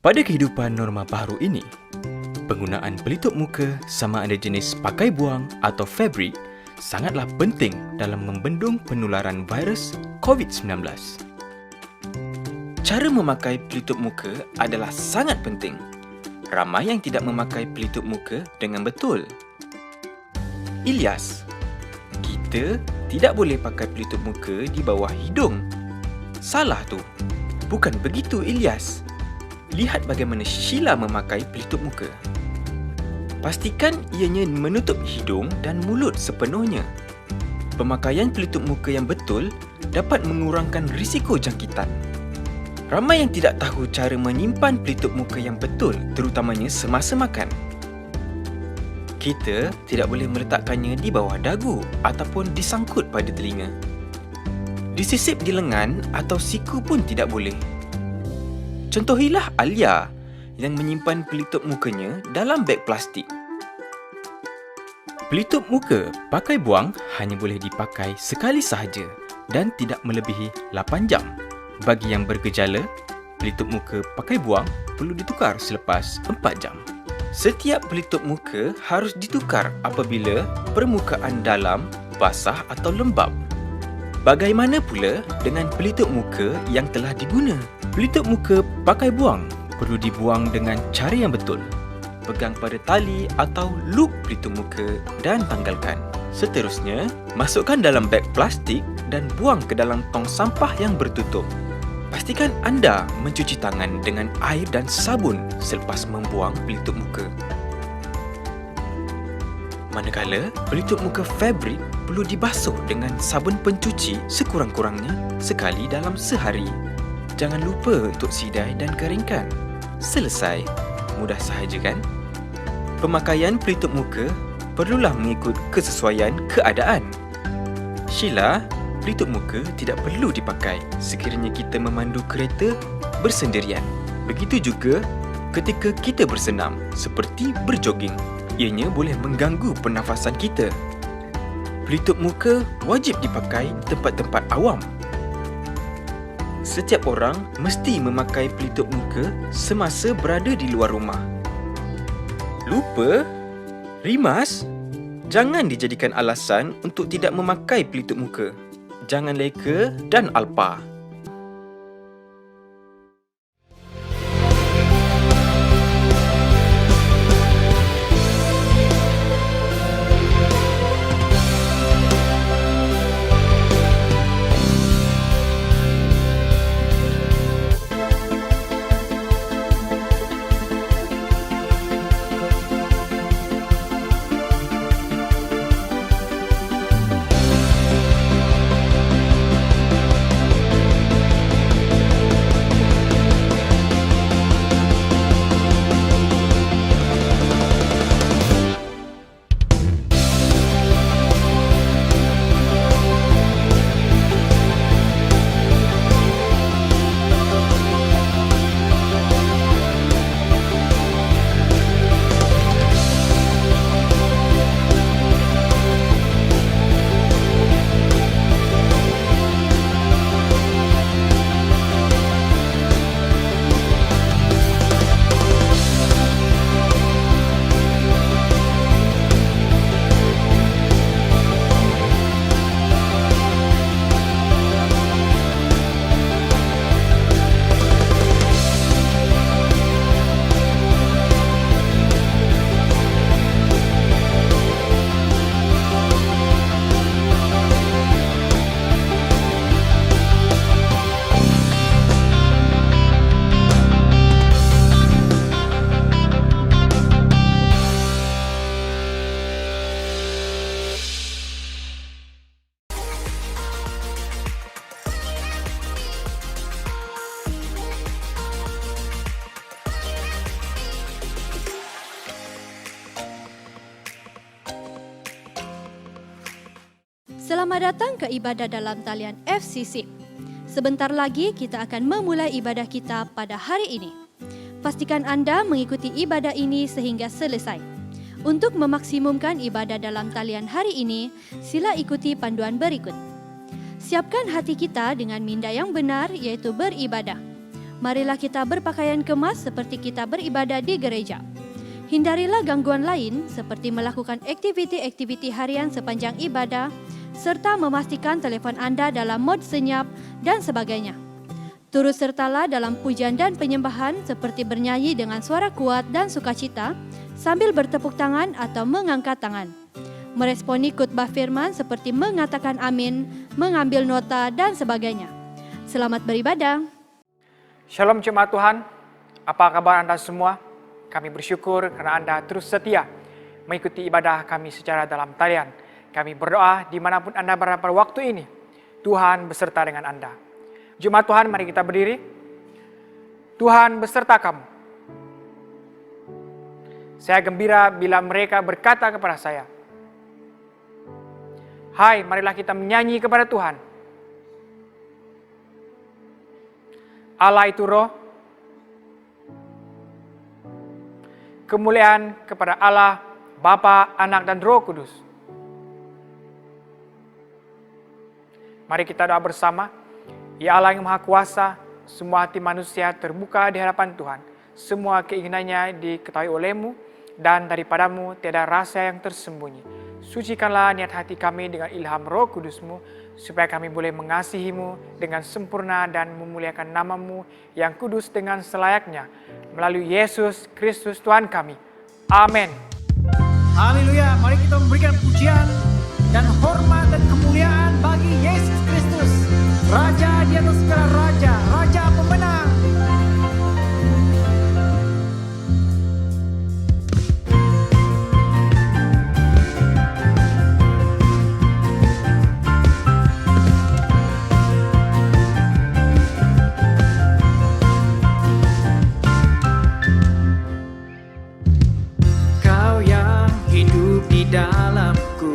Pada kehidupan norma baru ini, penggunaan pelitup muka sama ada jenis pakai buang atau fabrik sangatlah penting dalam membendung penularan virus COVID-19. Cara memakai pelitup muka adalah sangat penting. Ramai yang tidak memakai pelitup muka dengan betul. Ilyas, kita tidak boleh pakai pelitup muka di bawah hidung. Salah tu. Bukan begitu, Ilyas. Lihat bagaimana Sheila memakai pelitup muka. Pastikan ianya menutup hidung dan mulut sepenuhnya. Pemakaian pelitup muka yang betul dapat mengurangkan risiko jangkitan. Ramai yang tidak tahu cara menyimpan pelitup muka yang betul, terutamanya semasa makan. Kita tidak boleh meletakkannya di bawah dagu ataupun disangkut pada telinga. Disisip di lengan atau siku pun tidak boleh. Contohilah Alia yang menyimpan pelitup mukanya dalam beg plastik. Pelitup muka pakai buang hanya boleh dipakai sekali sahaja dan tidak melebihi 8 jam. Bagi yang bergejala, pelitup muka pakai buang perlu ditukar selepas 4 jam. Setiap pelitup muka harus ditukar apabila permukaan dalam basah atau lembap. Bagaimana pula dengan pelitup muka yang telah diguna? Pelitup muka pakai buang perlu dibuang dengan cara yang betul. Pegang pada tali atau loop pelitup muka dan tanggalkan. Seterusnya, masukkan dalam beg plastik dan buang ke dalam tong sampah yang bertutup. Pastikan anda mencuci tangan dengan air dan sabun selepas membuang pelitup muka. Manakala pelitup muka fabrik perlu dibasuh dengan sabun pencuci sekurang-kurangnya sekali dalam sehari. Jangan lupa untuk sidai dan keringkan. Selesai. Mudah sahaja kan? Pemakaian pelitup muka perlulah mengikut kesesuaian keadaan. Sheila, pelitup muka tidak perlu dipakai sekiranya kita memandu kereta bersendirian. Begitu juga ketika kita bersenam seperti berjoging. Ianya boleh mengganggu pernafasan kita. Pelitup muka wajib dipakai di tempat-tempat awam. Setiap orang mesti memakai pelitup muka semasa berada di luar rumah. Lupa? Rimas? Jangan dijadikan alasan untuk tidak memakai pelitup muka. Jangan leka dan alpa. Selamat datang ke ibadah dalam talian FCC. Sebentar lagi kita akan memulai ibadah kita pada hari ini. Pastikan anda mengikuti ibadah ini sehingga selesai. Untuk memaksimumkan ibadah dalam talian hari ini, sila ikuti panduan berikut. Siapkan hati kita dengan minda yang benar, iaitu beribadah. marilah kita berpakaian kemas seperti kita beribadah di gereja. Hindarilah gangguan lain seperti melakukan aktiviti-aktiviti harian sepanjang ibadah, serta memastikan telefon anda dalam mod senyap dan sebagainya. Turut sertalah dalam pujian dan penyembahan seperti bernyanyi dengan suara kuat dan sukacita sambil bertepuk tangan atau mengangkat tangan. Meresponi khotbah firman seperti mengatakan amin, mengambil nota dan sebagainya. Selamat beribadah. Shalom jemaat Tuhan, apa kabar Anda semua? Kami bersyukur karena Anda terus setia mengikuti ibadah kami secara dalam talian. Kami berdoa dimanapun Anda berada pada waktu ini, Tuhan beserta dengan Anda. Jemaat Tuhan, mari kita berdiri. Tuhan beserta kamu. Saya gembira bila mereka berkata kepada saya, hai, marilah kita menyanyi kepada Tuhan. Allah itu roh. Kemuliaan kepada Allah, Bapa, Anak, dan Roh Kudus. Mari kita doa bersama. Ya Allah yang Maha Kuasa, semua hati manusia terbuka di hadapan Tuhan. Semua keinginannya diketahui oleh-Mu, dan daripadamu tiada rasa yang tersembunyi. Sucikanlah niat hati kami dengan ilham Roh Kudus-Mu, supaya kami boleh mengasihi-Mu dengan sempurna dan memuliakan nama-Mu yang kudus dengan selayaknya. Melalui Yesus Kristus Tuhan kami. Amin. Haleluya, mari kita memberikan pujian dan hormat dan kemuliaan bagi Yesus Kristus, Raja di atas segala raja, Raja pemenang. Kau yang hidup di dalamku,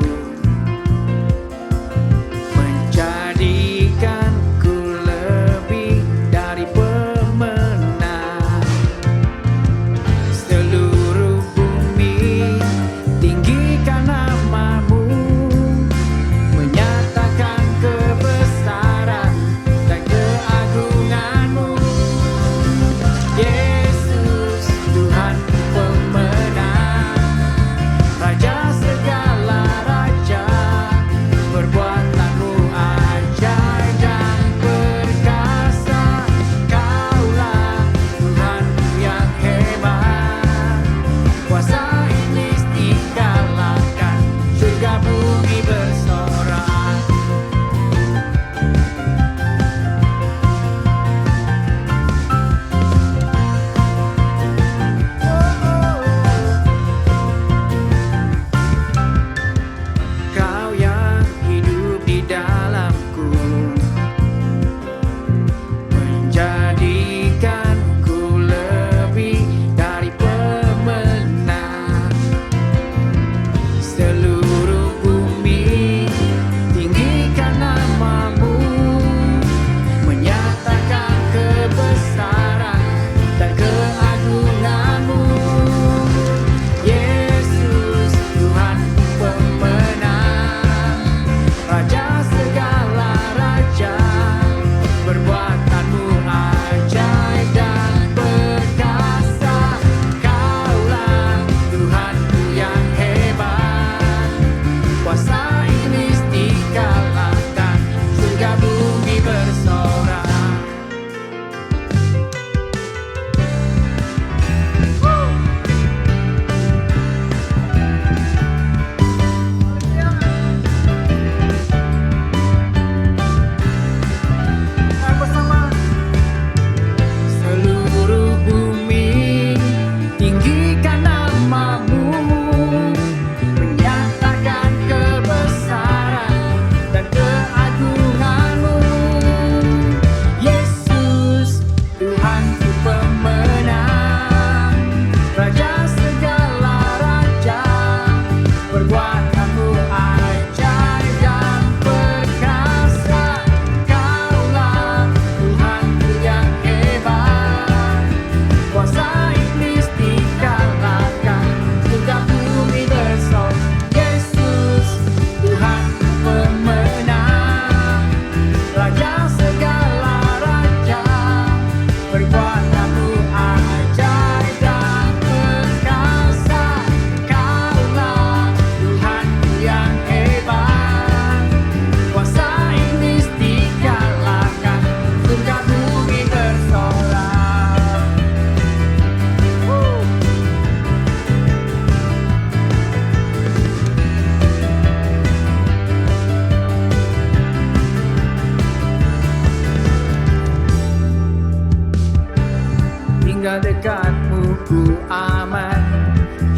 dekatmu ku aman,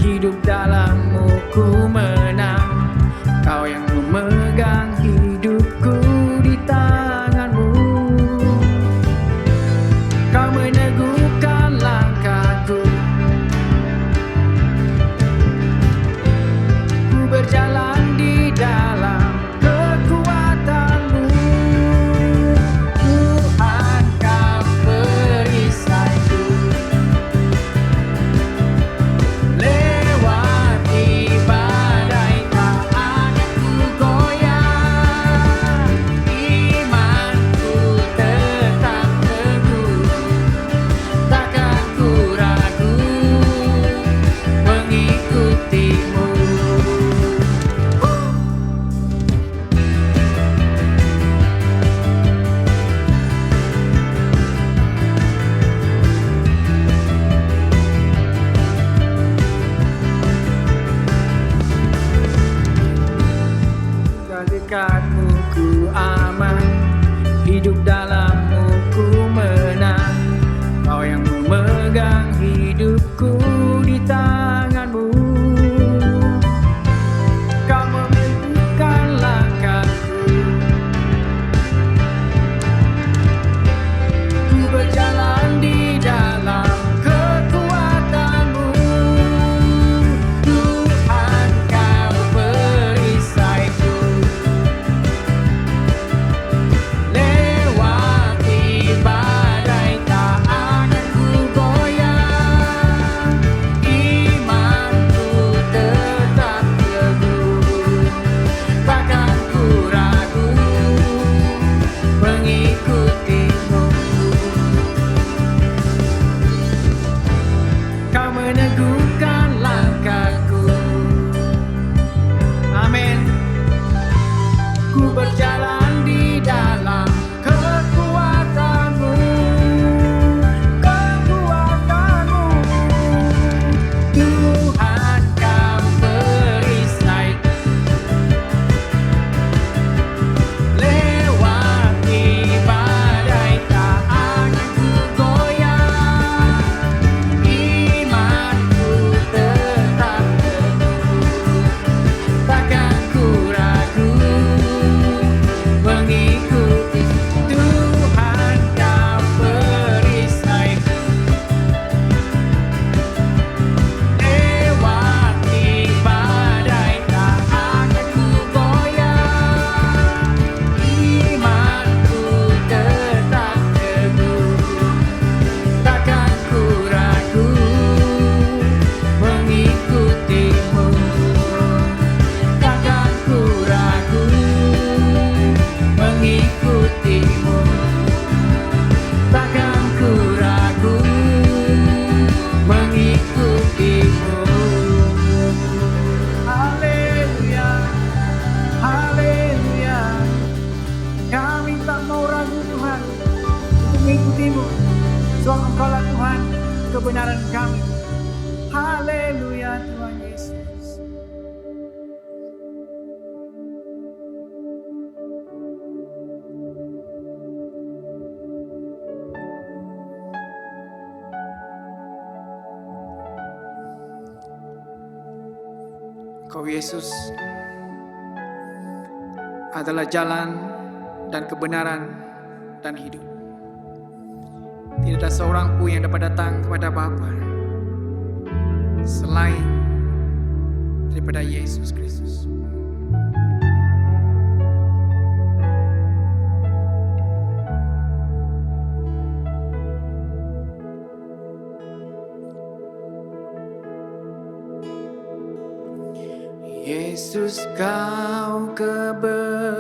hidup dalammu ku menang. Kau yang memegang hidupku di tanganmu. Kau meneguhkan langkahku. Ku berjalan di dalam kekuatanmu. Tuhan, kau perisaiku. Lewati badai tak ada ku goyah. Imanku tetap teguh, takkan ku ragu mengikutimu. Dekatmu ku aman, hidup dalammu ku menang. Kau yang memegang hidupku di tanganmu. Kau meneguhkan langkahku. Ku berjalan di dalam kekuatanmu. Tuhan, kau perisaiku. Lewati badai tak akan ku goyah. Imanku tetap teguh, takkan ku ragu mengikutimu. Kau meneguhkan langkahku. Amin. Ku berjalan di dalam kekuatanmu. Kekuatanmu. Tuhan, kau perisaiku. Lewati badai tak akan ku goyah. Imanku tetap teguh, takkan ku ragu mengikuti. Tuhan, kau perisaiku. Lewati badai tak akan ku goyah. Imanku tetap teguh, takkan ku ragu mengikutimu. Takkan ku ragu mengikutimu. Takkan ku ragu mengikutimu. Haleluya, haleluya. Kami tak mau ragu Tuhan untuk mengikutimu. Sebab Engkaulah Tuhan kebenaran kami. Haleluya Tuhan Yesus. Engkau Yesus adalah jalan dan kebenaran dan hidup. Tidak ada seorang pun yang dapat datang kepada Bapa selain daripada Yesus Kristus. Yesus, kau kebenaran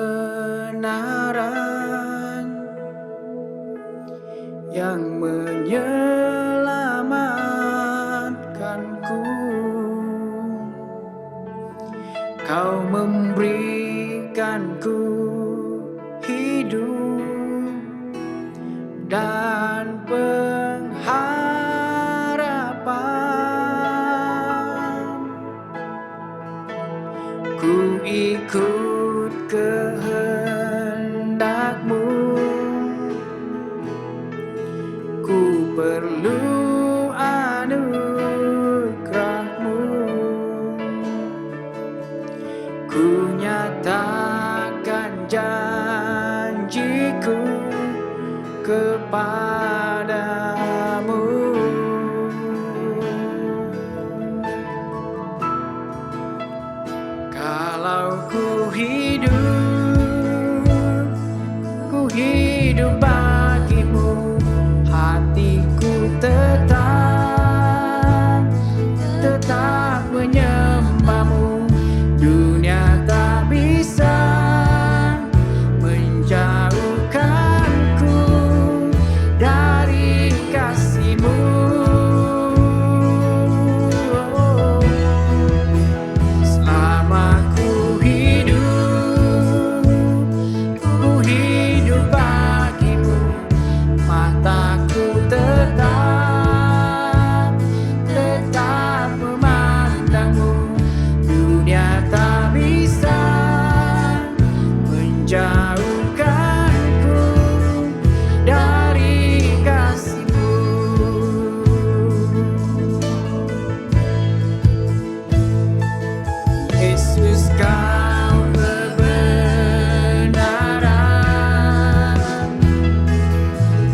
yang menyelamatkanku. Kau memberikanku hidup dan pengharapan. Ku ikut kehendak-Mu. Ku perlu hidup bagimu, hatiku tetap menyembahmu. Dunia tak bisa menjauhkanku dari kasih-Mu. Selama ku hidup bagimu, mataku tetap memandangmu. Dunia tak bisa menjauhkanku dari kasih-Mu. Yesus, Kau kebenaran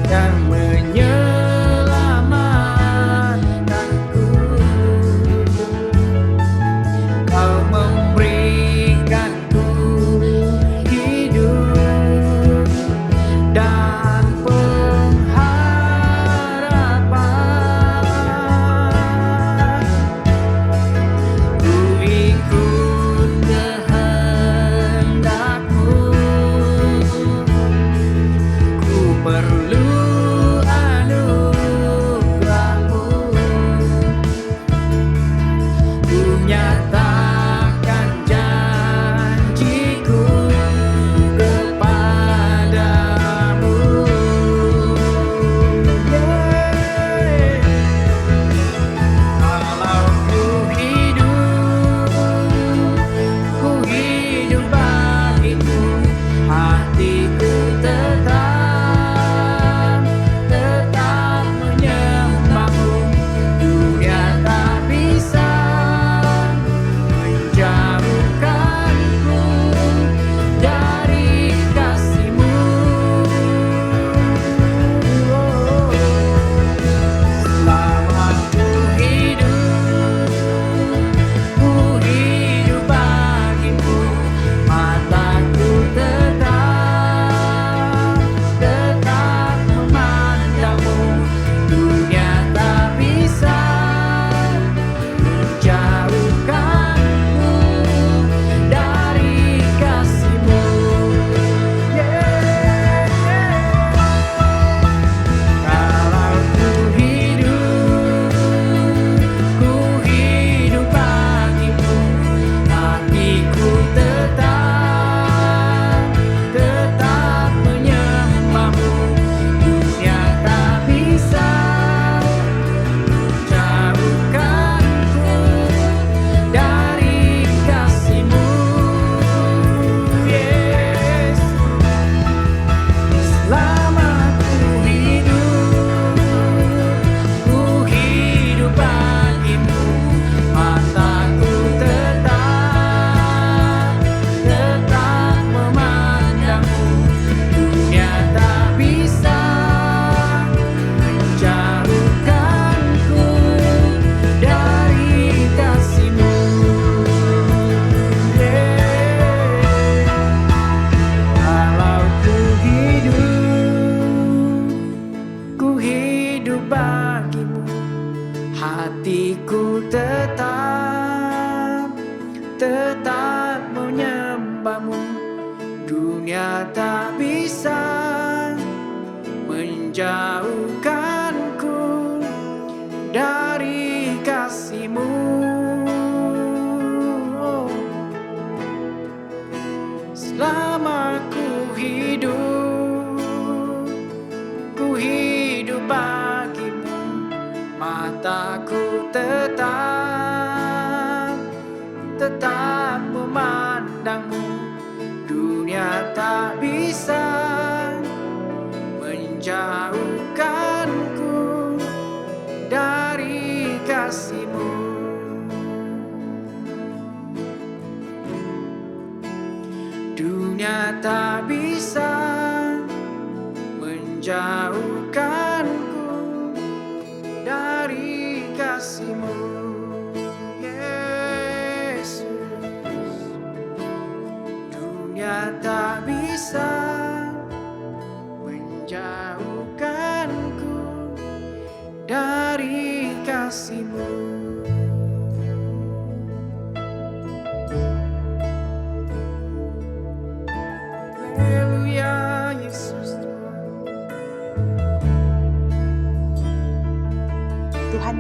yang menyelamatkanku. Kau memberikanku hidup dan pengharapan. Ku ikut kehendak-Mu, ku perlu anugerah-Mu. Ku nyatakan janjiku kepadamu. Kalau ku hidup bagimu, hatiku tetap menyembahmu. Dunia tak bisa menjauhkanku dari kasih-Mu. Selama ku hidup bagimu, mataku tetap memandangmu. Dunia tak bisa menjauhkanku dari kasih-Mu. Kalau ku hidup bagimu, hatiku tetap menyembahmu. Dunia tak bisa menjauhkanku dari kasih-Mu. Yesus, selama ku hidup bagimu, mataku tetap memandangmu. Dunia tak bisa menjauhkanku dari kasih-Mu. Kalau ku hidup bagimu, hatiku tetap menyembahmu. Dunia tak bisa menjauhkanku dari kasih-Mu. Selama ku hidup bagimu, mataku tetap memandangmu. Dunia tak bisa menjauhkanku dari kasih-Mu. Dunia tak bisa menjauhkanku dari kasih-Mu. Yesus, dunia tak bisa menjauhkanku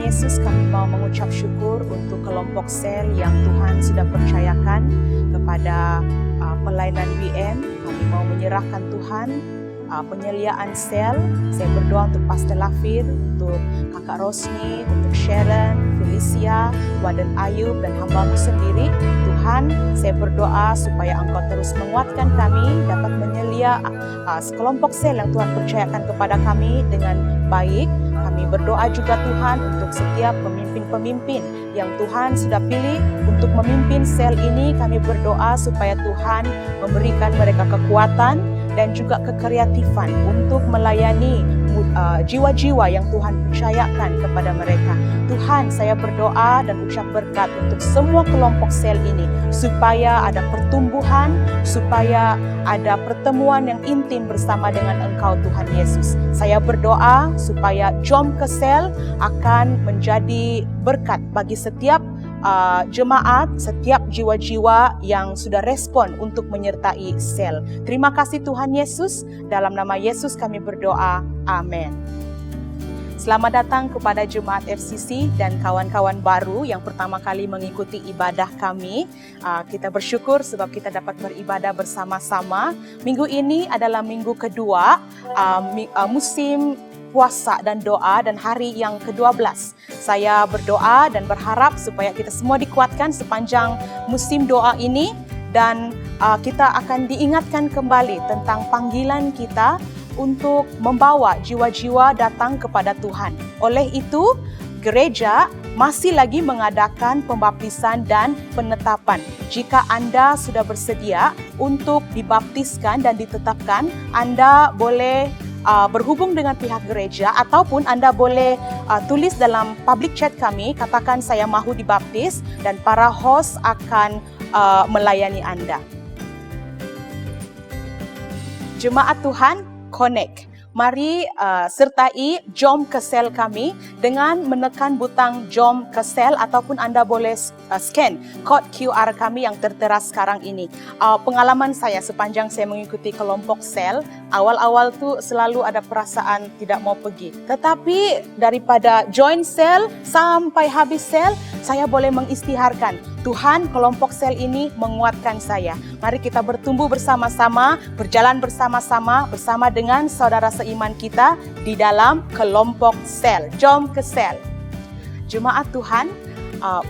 Yesus, kami mau mengucap syukur untuk kelompok sel yang Tuhan sudah percayakan kepada pelayanan WM. Kami mau menyerahkan Tuhan penyeliaan sel. Saya berdoa untuk Pastor Lafir, untuk Kakak Rosni, untuk Sharon, Felicia, Waden Ayub dan hamba-Mu sendiri. Tuhan, saya berdoa supaya Engkau terus menguatkan kami, dapat menyelia sekelompok sel yang Tuhan percayakan kepada kami dengan baik. Kami berdoa juga Tuhan untuk setiap pemimpin-pemimpin yang Tuhan sudah pilih untuk memimpin sel ini. Kami berdoa supaya Tuhan memberikan mereka kekuatan dan juga kekreatifan untuk melayani jiwa-jiwa yang Tuhan percayakan kepada mereka. Tuhan, saya berdoa dan ucap berkat untuk semua kelompok sel ini, supaya ada pertumbuhan, supaya ada pertemuan yang intim bersama dengan Engkau Tuhan Yesus. Saya berdoa supaya Jom ke Sel akan menjadi berkat bagi setiap jemaat, setiap jiwa-jiwa yang sudah respon untuk menyertai sel. Terima kasih Tuhan Yesus, dalam nama Yesus kami berdoa, amin. Selamat datang kepada Jemaat FCC dan kawan-kawan baru yang pertama kali mengikuti ibadah kami. Kita bersyukur sebab kita dapat beribadah bersama-sama. Minggu ini adalah minggu kedua musim puasa dan doa dan hari yang ke-12. Saya berdoa dan berharap supaya kita semua dikuatkan sepanjang musim doa ini dan kita akan diingatkan kembali tentang panggilan kita untuk membawa jiwa-jiwa datang kepada Tuhan. Oleh itu, gereja masih lagi mengadakan pembaptisan dan penetapan. Jika Anda sudah bersedia untuk dibaptiskan dan ditetapkan, Anda boleh berhubung dengan pihak gereja ataupun Anda boleh tulis dalam public chat kami, katakan saya mahu dibaptis dan para host akan melayani Anda. Jemaat Tuhan, connect. Mari sertai Jom ke Sel kami dengan menekan butang Jom ke Sel ataupun Anda boleh scan kod QR kami yang tertera sekarang ini. Pengalaman saya sepanjang saya mengikuti kelompok sel, awal-awal tuh selalu ada perasaan tidak mau pergi. Tetapi daripada join sel sampai habis sel, saya boleh mengistiharkan. Tuhan, kelompok sel ini menguatkan saya. Mari kita bertumbuh bersama-sama, berjalan bersama-sama, bersama dengan saudara seiman kita di dalam kelompok sel. Jom ke sel. Jemaat Tuhan,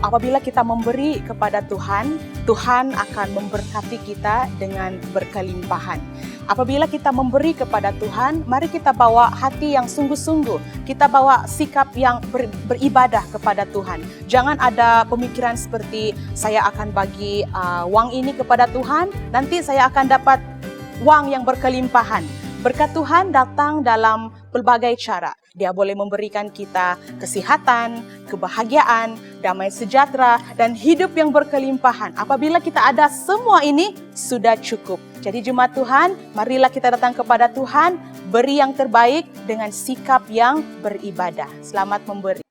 apabila kita memberi kepada Tuhan, Tuhan akan memberkati kita dengan berkelimpahan. Apabila kita memberi kepada Tuhan, mari kita bawa hati yang sungguh-sungguh. Kita bawa sikap yang beribadah kepada Tuhan. Jangan ada pemikiran seperti saya akan bagi wang ini kepada Tuhan, nanti saya akan dapat wang yang berkelimpahan. Berkat Tuhan datang dalam pelbagai cara. Dia boleh memberikan kita kesehatan, kebahagiaan, damai sejahtera, dan hidup yang berkelimpahan. Apabila kita ada semua ini, sudah cukup. Jadi jemaat Tuhan, marilah kita datang kepada Tuhan, beri yang terbaik dengan sikap yang beribadah. Selamat memberi.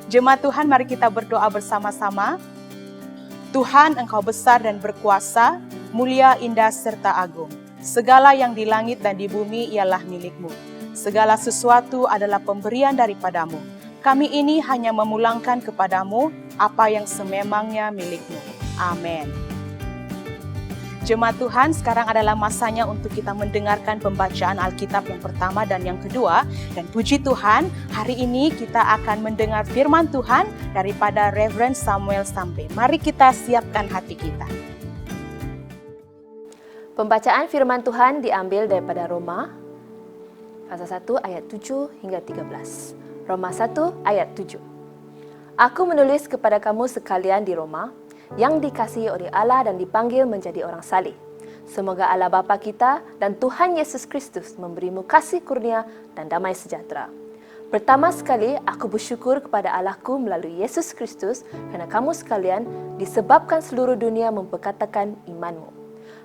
Jemaat Tuhan, mari kita berdoa bersama-sama. Tuhan, Engkau besar dan berkuasa, mulia, indah, serta agung. Segala yang di langit dan di bumi ialah milik-Mu. Segala sesuatu adalah pemberian daripadamu. Kami ini hanya memulangkan kepadamu apa yang sememangnya milik-Mu. Amin. Jemaat Tuhan, sekarang adalah masanya untuk kita mendengarkan pembacaan Alkitab yang pertama dan yang kedua. Dan puji Tuhan, hari ini kita akan mendengar firman Tuhan daripada Reverend Samuel Sampe. Mari kita siapkan hati kita. Pembacaan firman Tuhan diambil daripada Roma, pasal 1 ayat 7 hingga 13. Roma 1 ayat 7. Aku menulis kepada kamu sekalian di Roma, yang dikasihi oleh Allah dan dipanggil menjadi orang saleh. Semoga Allah Bapa kita dan Tuhan Yesus Kristus memberimu kasih kurnia dan damai sejahtera. Pertama sekali, aku bersyukur kepada Allahku melalui Yesus Kristus kerana kamu sekalian disebabkan seluruh dunia memperkatakan imanmu.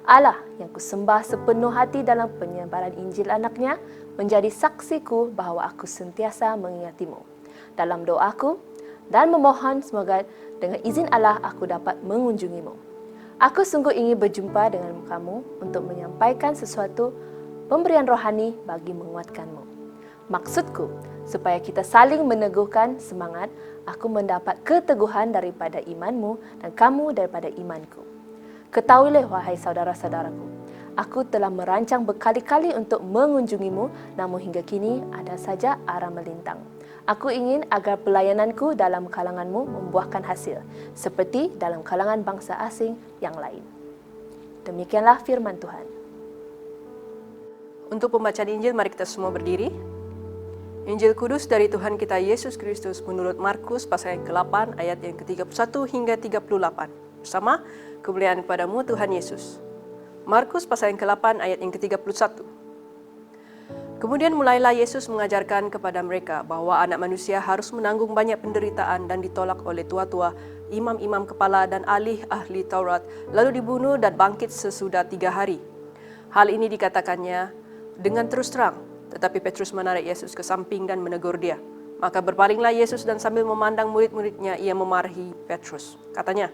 Allah yang kusembah sepenuh hati dalam penyebaran Injil anaknya menjadi saksiku bahawa aku sentiasa mengingatimu dalam doaku dan memohon semoga dengan izin Allah aku dapat mengunjungimu. Aku sungguh ingin berjumpa dengan kamu untuk menyampaikan sesuatu pemberian rohani bagi menguatkanmu. Maksudku, supaya kita saling meneguhkan semangat, aku mendapat keteguhan daripada imanmu dan kamu daripada imanku. Ketahuilah wahai saudara-saudaraku, aku telah merancang berkali-kali untuk mengunjungimu, namun hingga kini ada saja arah melintang. Aku ingin agar pelayananku dalam kalanganmu membuahkan hasil, seperti dalam kalangan bangsa asing yang lain. Demikianlah firman Tuhan. Untuk pembacaan Injil, mari kita semua berdiri. Injil Kudus dari Tuhan kita Yesus Kristus menurut Markus pasal yang ke-8 ayat yang ke-31 hingga 38. Bersama, kemuliaan kepadamu Tuhan Yesus. Markus pasal yang ke-8 ayat yang ke-31. Kemudian mulailah Yesus mengajarkan kepada mereka bahwa anak manusia harus menanggung banyak penderitaan dan ditolak oleh tua-tua, imam-imam kepala dan ahli Taurat, lalu dibunuh dan bangkit sesudah 3 hari. Hal ini dikatakannya dengan terus terang, tetapi Petrus menarik Yesus ke samping dan menegur dia. Maka berpalinglah Yesus dan sambil memandang murid-muridnya, ia memarahi Petrus. Katanya,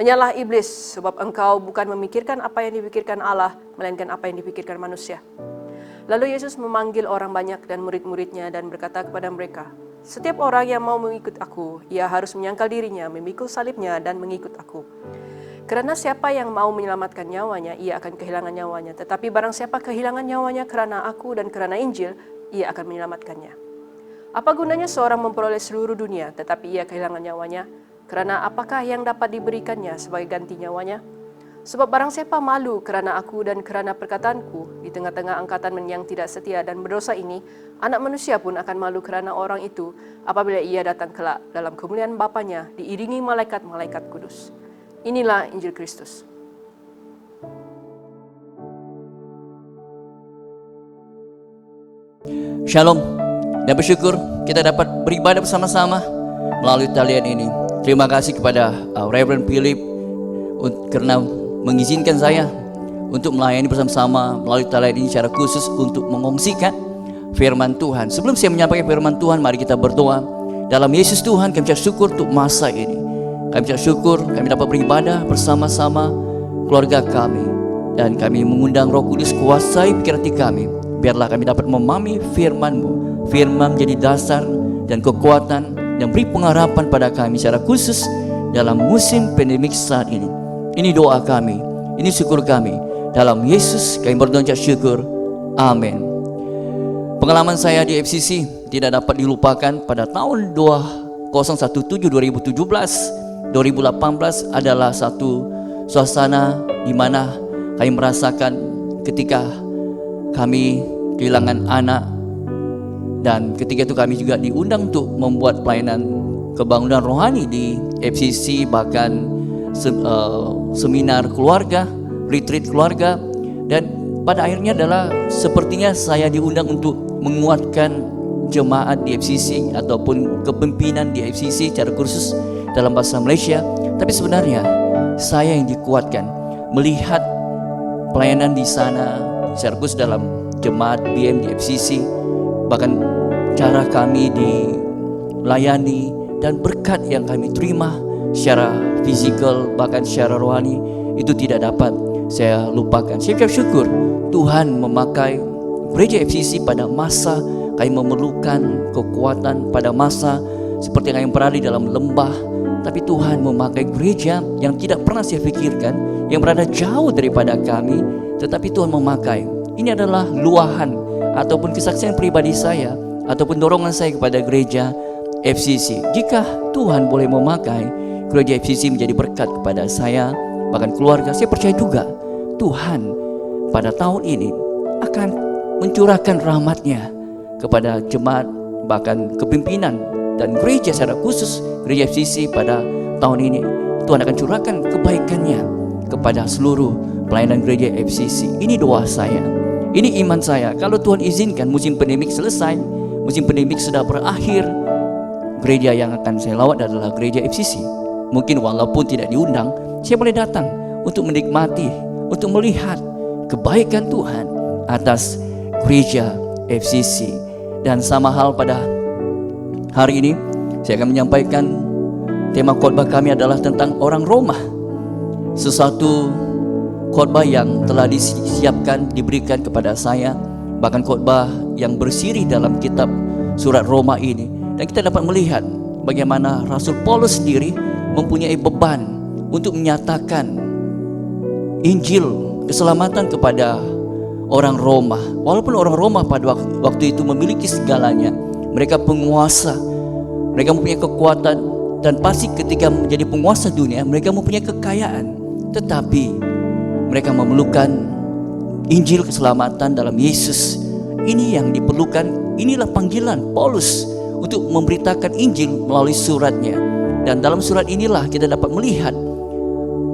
"Enyalah iblis, sebab engkau bukan memikirkan apa yang dipikirkan Allah, melainkan apa yang dipikirkan manusia." Lalu Yesus memanggil orang banyak dan murid-muridnya dan berkata kepada mereka, "Setiap orang yang mau mengikut aku, ia harus menyangkal dirinya, memikul salibnya dan mengikut aku. Kerana siapa yang mau menyelamatkan nyawanya, ia akan kehilangan nyawanya. Tetapi barang siapa kehilangan nyawanya kerana aku dan kerana Injil, ia akan menyelamatkannya. Apa gunanya seorang memperoleh seluruh dunia, tetapi ia kehilangan nyawanya? Kerana apakah yang dapat diberikannya sebagai ganti nyawanya? Sebab barang siapa malu kerana aku dan kerana perkataanku di tengah-tengah angkatan yang tidak setia dan berdosa ini, anak manusia pun akan malu kerana orang itu apabila ia datang kelak dalam kemuliaan Bapanya diiringi malaikat-malaikat kudus." Inilah Injil Kristus. Shalom dan bersyukur kita dapat beribadah bersama-sama melalui talian ini. Terima kasih kepada Reverend Philip kerana mengizinkan saya untuk melayani bersama-sama melalui talian ini secara khusus untuk mengongsikan firman Tuhan. Sebelum saya menyampaikan firman Tuhan, mari kita berdoa. Dalam Yesus Tuhan, kami ucap syukur untuk masa ini. Kami ucap syukur kami dapat beribadah bersama-sama keluarga kami, dan kami mengundang Roh Kudus kuasai pikiran hati kami. Biarlah kami dapat memahami firman-Mu. Firman menjadi dasar dan kekuatan dan beri pengharapan pada kami secara khusus dalam musim pandemik saat ini. Ini doa kami, ini syukur kami. Dalam Yesus kami berdoa ucap syukur. Amin. Pengalaman saya di FCC tidak dapat dilupakan. Pada tahun 2018 adalah satu suasana di mana kami merasakan ketika kami kehilangan anak, dan ketika itu kami juga diundang untuk membuat pelayanan kebangunan rohani di FCC, bahkan seminar keluarga, retreat keluarga. Dan pada akhirnya adalah sepertinya saya diundang untuk menguatkan jemaat di FCC ataupun kepemimpinan di FCC secara kursus dalam bahasa Malaysia. Tapi sebenarnya saya yang dikuatkan melihat pelayanan di sana secara khusus dalam jemaat BM di FCC, bahkan cara kami dilayani dan berkat yang kami terima secara fisikal bahkan secara rohani itu tidak dapat saya lupakan. Saya ucap syukur Tuhan memakai gereja FCC pada masa kami memerlukan kekuatan, pada masa seperti yang kami berada di dalam lembah. Tapi Tuhan memakai gereja yang tidak pernah saya fikirkan, yang berada jauh daripada kami, tetapi Tuhan memakai. Ini adalah luahan ataupun kesaksian pribadi saya ataupun dorongan saya kepada gereja FCC. Jika Tuhan boleh memakai gereja FCC menjadi berkat kepada saya bahkan keluarga, saya percaya juga Tuhan pada tahun ini akan mencurahkan rahmat-Nya kepada jemaat bahkan kepimpinan dan gereja secara khusus gereja FCC pada tahun ini. Tuhan akan curahkan kebaikan-Nya kepada seluruh pelayanan gereja FCC. Ini doa saya, ini iman saya. Kalau Tuhan izinkan musim pandemik selesai, musim pandemik sudah berakhir, gereja yang akan saya lawat adalah gereja FCC. Mungkin walaupun tidak diundang, saya boleh datang untuk menikmati, untuk melihat kebaikan Tuhan atas gereja FCC. Dan sama hal pada hari ini, saya akan menyampaikan tema khotbah kami adalah tentang orang Roma. Sesuatu khotbah yang telah disiapkan, diberikan kepada saya, bahkan khotbah yang bersiri dalam kitab surat Roma ini. Dan kita dapat melihat bagaimana Rasul Paulus sendiri mempunyai beban untuk menyatakan Injil keselamatan kepada orang Roma. Walaupun orang Roma pada waktu itu memiliki segalanya, mereka penguasa, mereka mempunyai kekuatan, dan pasti ketika menjadi penguasa dunia mereka mempunyai kekayaan. Tetapi mereka memerlukan Injil keselamatan dalam Yesus. Ini yang diperlukan. Inilah panggilan Paulus untuk memberitakan Injil melalui suratnya. Dan dalam surat inilah kita dapat melihat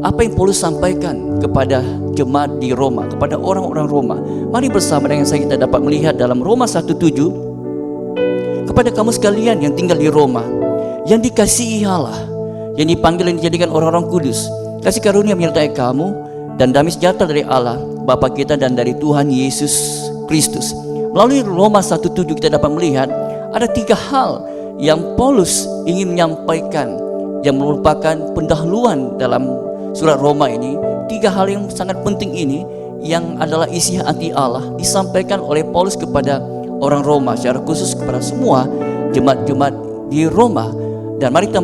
apa yang Paulus sampaikan kepada jemaat di Roma, kepada orang-orang Roma. Mari bersama dengan saya kita dapat melihat dalam Roma 1:7, kepada kamu sekalian yang tinggal di Roma, yang dikasihi Allah, yang dipanggil dan dijadikan orang-orang kudus, kasih karunia menyertai kamu dan damai sejahtera dari Allah Bapa kita dan dari Tuhan Yesus Kristus. Melalui Roma 1:7 kita dapat melihat ada 3 hal yang Paulus ingin menyampaikan, yang merupakan pendahuluan dalam surat Roma ini. 3 hal yang sangat penting ini yang adalah isi hati Allah disampaikan oleh Paulus kepada orang Roma, secara khusus kepada semua jemaat-jemaat di Roma. Dan mari kita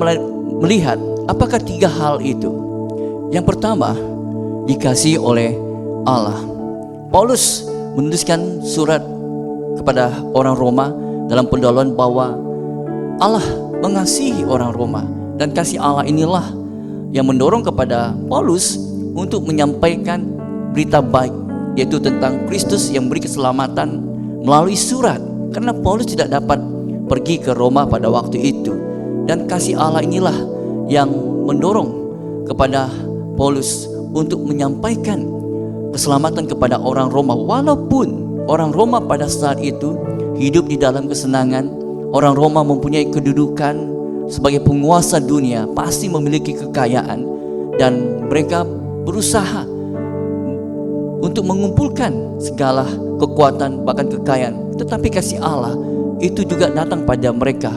melihat apakah 3 hal itu. Yang pertama, dikasihi oleh Allah. Paulus menuliskan surat kepada orang Roma dalam pendahuluan bahwa Allah mengasihi orang Roma, dan kasih Allah inilah yang mendorong kepada Paulus untuk menyampaikan berita baik, yaitu tentang Kristus yang beri keselamatan melalui surat. Karena Paulus tidak dapat pergi ke Roma pada waktu itu, dan kasih Allah inilah yang mendorong kepada Paulus untuk menyampaikan keselamatan kepada orang Roma. Walaupun orang Roma pada saat itu hidup di dalam kesenangan, orang Roma mempunyai kedudukan sebagai penguasa dunia, pasti memiliki kekayaan, dan mereka berusaha untuk mengumpulkan segala kekuatan bahkan kekayaan. Tetapi kasih Allah itu juga datang pada mereka.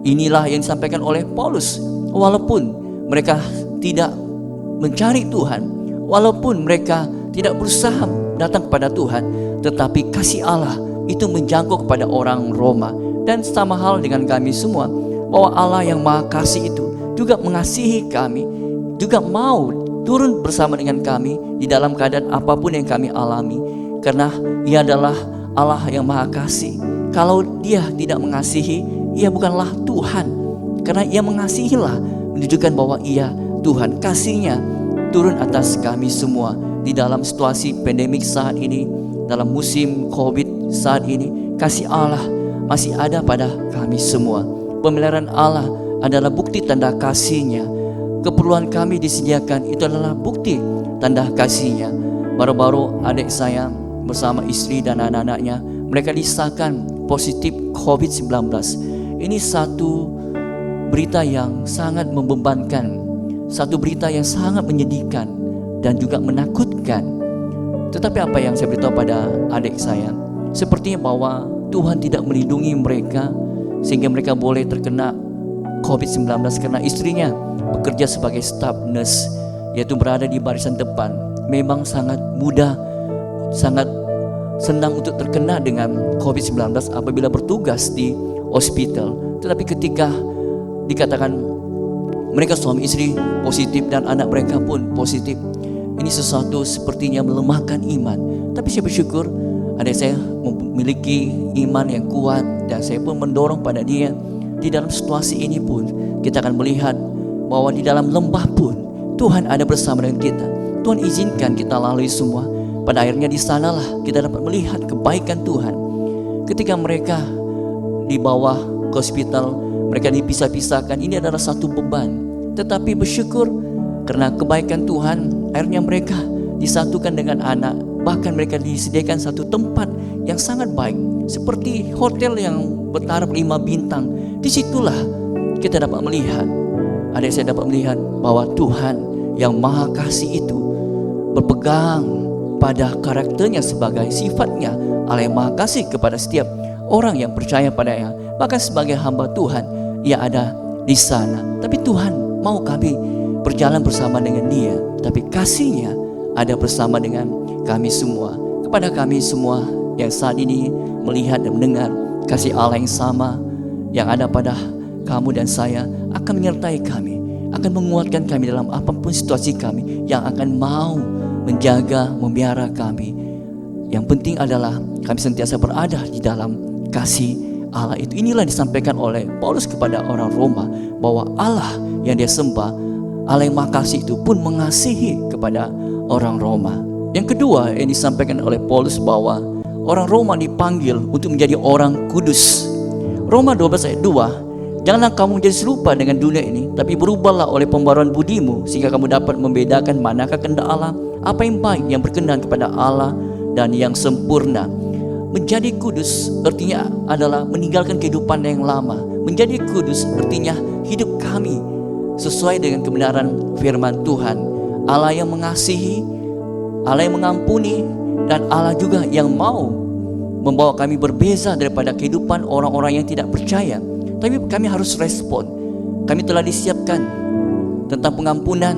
Inilah yang disampaikan oleh Paulus. Walaupun mereka tidak mencari Tuhan, walaupun mereka tidak berusaha datang kepada Tuhan, tetapi kasih Allah itu menjangkau kepada orang Roma. Dan sama hal dengan kami semua, bahwa Allah yang Maha Kasih itu juga mengasihi kami, juga mau turun bersama dengan kami di dalam keadaan apapun yang kami alami. Karena Ia adalah Allah yang Maha Kasih. Kalau Dia tidak mengasihi, Ia bukanlah Tuhan. Karena Ia mengasihilah, menunjukkan bahwa Ia Tuhan. Kasih-Nya turun atas kami semua di dalam situasi pandemik saat ini, dalam musim COVID saat ini. Kasih Allah masih ada pada kami semua. Pemeliharaan Allah adalah bukti tanda kasih-Nya. Keperluan kami disediakan, itu adalah bukti tanda kasih-Nya. Baru-baru adik saya bersama istri dan anak-anaknya. Mereka disahkan positif COVID-19. Ini satu berita yang sangat membebankan, satu berita yang sangat menyedihkan dan juga menakutkan. Tetapi apa yang saya beritahu pada adik saya, sepertinya bahwa Tuhan tidak melindungi mereka sehingga mereka boleh terkena COVID-19 karena istrinya bekerja sebagai staff nurse, yaitu berada di barisan depan. Memang sangat mudah, sangat senang untuk terkena dengan COVID-19 apabila bertugas di hospital. Tetapi ketika dikatakan mereka suami istri positif dan anak mereka pun positif, ini sesuatu sepertinya melemahkan iman. Tapi saya bersyukur adik saya memiliki iman yang kuat, dan saya pun mendorong pada dia. Di dalam situasi ini pun kita akan melihat bahwa di dalam lembah pun Tuhan ada bersama dengan kita. Tuhan izinkan kita lalui semua. Pada akhirnya di sanalah kita dapat melihat kebaikan Tuhan. Ketika mereka dibawa ke hospital, mereka dipisah-pisahkan, ini adalah satu beban. Tetapi bersyukur karena kebaikan Tuhan, akhirnya mereka disatukan dengan anak. Bahkan mereka disediakan satu tempat yang sangat baik, seperti hotel yang bertaraf 5 bintang. Disitulah kita dapat melihat, adik saya dapat melihat bahwa Tuhan yang Maha Kasih itu berpegang pada karakternya sebagai sifatnya, Allah yang Maha Kasih kepada setiap orang yang percaya padanya. Bahkan sebagai hamba Tuhan, ia ada di sana. Tapi Tuhan mau kami berjalan bersama dengan dia, tapi kasih-Nya ada bersama dengan kami semua. Kepada kami semua yang saat ini melihat dan mendengar, kasih Allah yang sama yang ada pada kamu dan saya akan menyertai kami, akan menguatkan kami dalam apapun situasi kami, yang akan mau menjaga, memelihara kami. Yang penting adalah kami sentiasa berada di dalam kasih Allah itu. Inilah disampaikan oleh Paulus kepada orang Roma, bahwa Allah yang dia sembah, Allah yang Maha Kasih itu pun mengasihi kepada orang Roma. Yang kedua yang disampaikan oleh Paulus, bahwa orang Roma dipanggil untuk menjadi orang kudus. Roma 12 ayat 2, janganlah kamu menjadi serupa dengan dunia ini, tapi berubahlah oleh pembaruan budimu, sehingga kamu dapat membedakan manakah kehendak Allah, apa yang baik, yang berkenan kepada Allah, dan yang sempurna. Menjadi kudus artinya adalah meninggalkan kehidupan yang lama. Menjadi kudus artinya hidup kami sesuai dengan kebenaran firman Tuhan. Allah yang mengasihi, Allah yang mengampuni, dan Allah juga yang mau membawa kami berbeza daripada kehidupan orang-orang yang tidak percaya. Tapi kami harus respon. Kami telah disiapkan tentang pengampunan.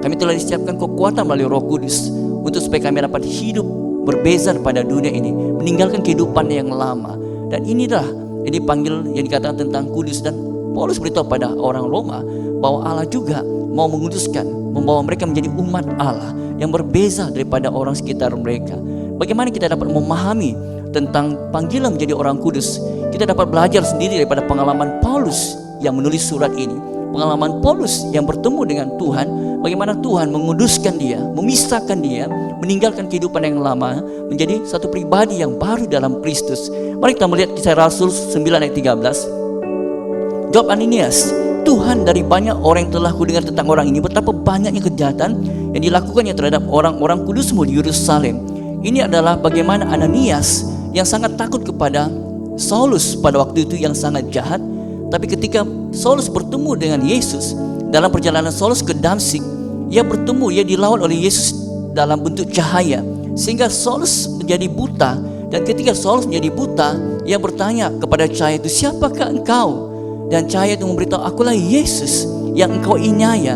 Kami telah disiapkan kekuatan melalui Roh Kudus untuk supaya kami dapat hidup berbeza pada dunia ini, meninggalkan kehidupan yang lama. Dan inilah yang dipanggil, yang dikatakan tentang kudus. Dan Paulus beritahu pada orang Roma bahwa Allah juga mau menguduskan, membawa mereka menjadi umat Allah yang berbeza daripada orang sekitar mereka. Bagaimana kita dapat memahami tentang panggilan menjadi orang kudus? Kita dapat belajar sendiri daripada pengalaman Paulus yang menulis surat ini. Pengalaman Paulus yang bertemu dengan Tuhan, bagaimana Tuhan menguduskan dia, memisahkan dia, meninggalkan kehidupan yang lama, menjadi satu pribadi yang baru dalam Kristus. Mari kita melihat Kisah Rasul 9 ayat 13. Jawab Ananias, Tuhan, dari banyak orang yang telah kudengar tentang orang ini, betapa banyaknya kejahatan yang dilakukannya terhadap orang-orang kudusmu di Yerusalem. Ini adalah bagaimana Ananias yang sangat takut kepada Saulus pada waktu itu, yang sangat jahat. Tapi ketika Saulus bertemu dengan Yesus, dalam perjalanan Saulus ke Damsyik, ia bertemu, ia dilawan oleh Yesus dalam bentuk cahaya, sehingga Saulus menjadi buta. Dan ketika Saulus menjadi buta, ia bertanya kepada cahaya itu, siapakah engkau? Dan cahaya itu memberitahu, akulah Yesus yang engkau inyaya.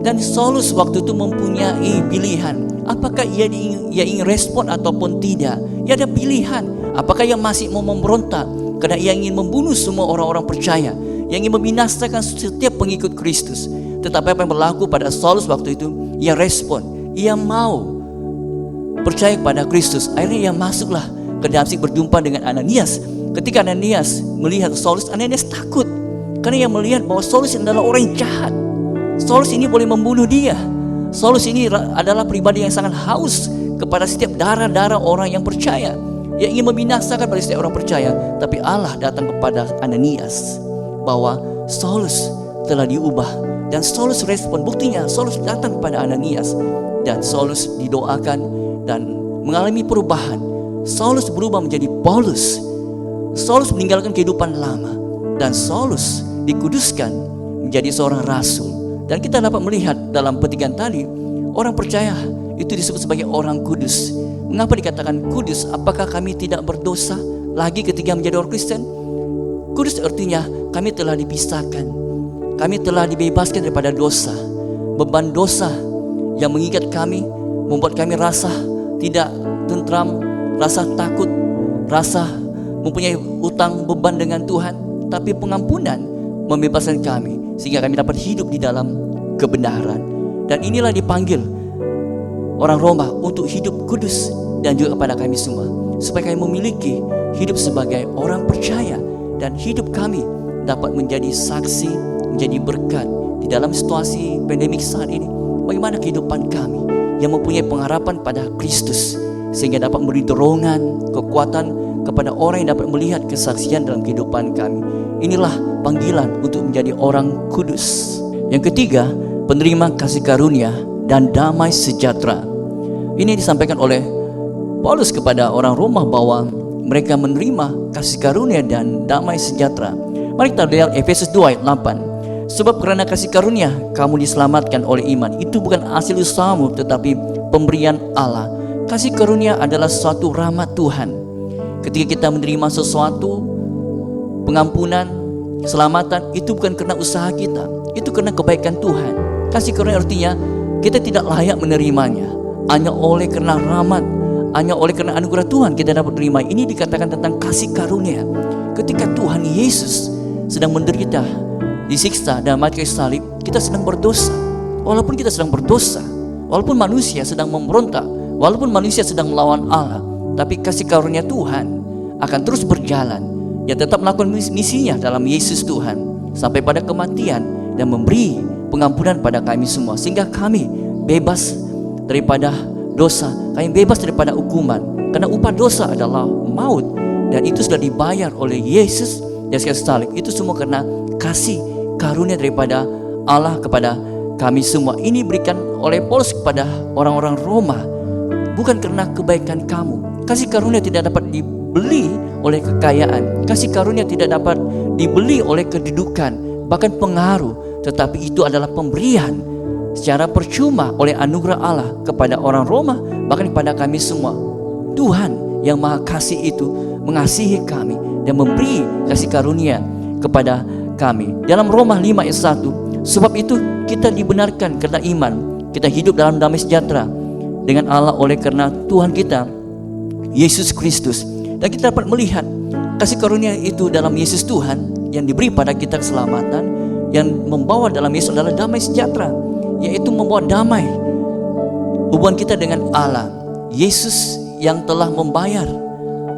Dan Saulus waktu itu mempunyai pilihan, apakah ia ingin respon ataupun tidak. Ia ada pilihan, apakah ia masih mau memberontak karena ia ingin membunuh semua orang-orang percaya, yang ingin membinasakan setiap pengikut Kristus. Tetapi apa yang berlaku pada Saulus waktu itu, ia respon, ia mau percaya kepada Kristus. Akhirnya ia masuklah ke Damsyik berjumpa dengan Ananias. Ketika Ananias melihat Saulus, Ananias takut karena ia melihat bahwa Saulus adalah orang yang jahat. Saulus ini boleh membunuh dia. Saulus ini adalah pribadi yang sangat haus kepada setiap darah-darah orang yang percaya. Ia ingin membinasakan pada setiap orang percaya. Tapi Allah datang kepada Ananias bahwa Saulus telah diubah. Dan Saulus respon. Buktinya Saulus datang kepada Ananias, dan Saulus didoakan dan mengalami perubahan. Saulus berubah menjadi Paulus. Saulus meninggalkan kehidupan lama dan Saulus dikuduskan menjadi seorang rasul. Dan kita dapat melihat dalam petikan tadi, orang percaya itu disebut sebagai orang kudus. Mengapa dikatakan kudus? Apakah kami tidak berdosa lagi ketika menjadi orang Kristen? Kudus artinya kami telah dipisahkan, kami telah dibebaskan daripada dosa. Beban dosa yang mengikat kami, membuat kami rasa tidak tentram, rasa takut, rasa mempunyai utang beban dengan Tuhan. Tapi pengampunan membebaskan kami sehingga kami dapat hidup di dalam kebenaran. Dan inilah dipanggil orang Roma untuk hidup kudus, dan juga kepada kami semua, supaya kami memiliki hidup sebagai orang percaya, dan hidup kami dapat menjadi saksi, menjadi berkat di dalam situasi pandemik saat ini. Bagaimana kehidupan kami yang mempunyai pengharapan pada Kristus, sehingga dapat memberi dorongan, kekuatan kepada orang yang dapat melihat kesaksian dalam kehidupan kami. Inilah panggilan untuk menjadi orang kudus. Yang ketiga, penerima kasih karunia dan damai sejahtera. Ini disampaikan oleh Paulus kepada orang Roma bahwa mereka menerima kasih karunia dan damai sejahtera. Mari kita lihat Efesus 2 ayat 8. Sebab karena kasih karunia kamu diselamatkan oleh iman. Itu bukan hasil usahamu, tetapi pemberian Allah. Kasih karunia adalah suatu rahmat Tuhan. Ketika kita menerima sesuatu, pengampunan, keselamatan, itu bukan karena usaha kita, itu karena kebaikan Tuhan. Kasih karunia artinya kita tidak layak menerimanya, hanya oleh karena rahmat, hanya oleh karena anugerah Tuhan kita dapat terima. Ini dikatakan tentang kasih karunia. Ketika Tuhan Yesus sedang menderita, disiksa dan mati kayu salib, kita sedang berdosa. Walaupun kita sedang berdosa, walaupun manusia sedang memberontak, walaupun manusia sedang melawan Allah, tapi kasih karunia Tuhan akan terus berjalan. Dia tetap melakukan misinya dalam Yesus Tuhan sampai pada kematian dan memberi pengampunan pada kami semua, sehingga kami bebas daripada dosa, kami bebas daripada hukuman. Karena upah dosa adalah maut, dan itu sudah dibayar oleh Yesus di atas kayu salib. Itu semua karena kasih karunia daripada Allah kepada kami semua. Ini berikan oleh Paulus kepada orang-orang Roma, bukan karena kebaikan kamu. Kasih karunia tidak dapat dibeli oleh kekayaan. Kasih karunia tidak dapat dibeli oleh kedudukan, bahkan pengaruh. Tetapi itu adalah pemberian secara percuma oleh anugerah Allah kepada orang Roma, bahkan kepada kami semua. Tuhan yang Maha Kasih itu mengasihi kami dan memberi kasih karunia kepada kami. Dalam Roma 5 ayat 1, sebab itu kita dibenarkan karena iman, kita hidup dalam damai sejahtera dengan Allah oleh karena Tuhan kita Yesus Kristus. Dan kita dapat melihat kasih karunia itu dalam Yesus Tuhan yang diberi pada kita keselamatan, yang membawa dalam Yesus adalah damai sejahtera, yaitu membawa damai hubungan kita dengan Allah. Yesus yang telah membayar